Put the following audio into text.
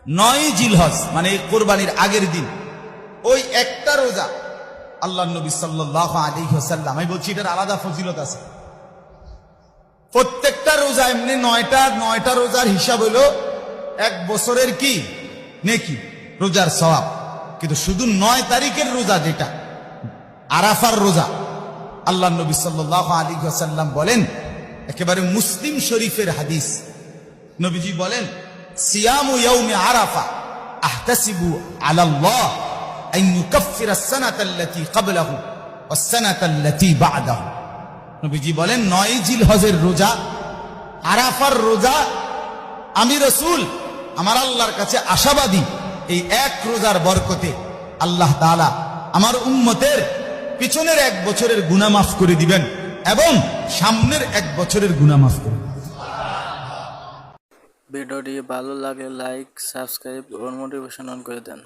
9 জিলহজ মানে কোরবানির আগের দিন ওই একটা রোজা আল্লাহর নবী সাল্লাল্লাহু আলাইহি ওয়াসাল্লাম, আমি বলছি এটার আলাদা ফজিলত আছে। প্রত্যেকটা রোজা এমনি 9টা রোজার হিসাব হলো 1 বছরের কি নেকি, রোজার সওয়াব। কিন্তু শুধু 9 তারিখের রোজা যেটা আরাফার রোজা, আল্লাহর নবী সাল্লাল্লাহু আলাইহি ওয়াসাল্লাম বলেন, একেবারে মুসলিম শরীফের হাদিস, নবীজি বলেন, সিয়ামু ইয়াউমি আরাফা আহতাসিবু আলাল্লাহ আন ইউকাফিরা আস-সানাতা আল্লাতী ক্বাবলাহু ওয়াস-সানাতা আল্লাতী বা'দাহু। নবীজি বলেন 9 জিলহজের রোজা, আরাফার রোজা, আমি রাসূল আমার আল্লাহর কাছে আশাবাদী এই এক রোজার বরকতে আল্লাহ তাআলা আমার উম্মতের পিছনের 1 বছরের গুনাহ মাফ করে দিবেন এবং সামনের 1 বছরের গুনাহ মাফ করে দিবেন। ভিডিওটি ভালো লাগলে লাইক, সাবস্ক্রাইব ও নোটিফিকেশন অন করে দেন।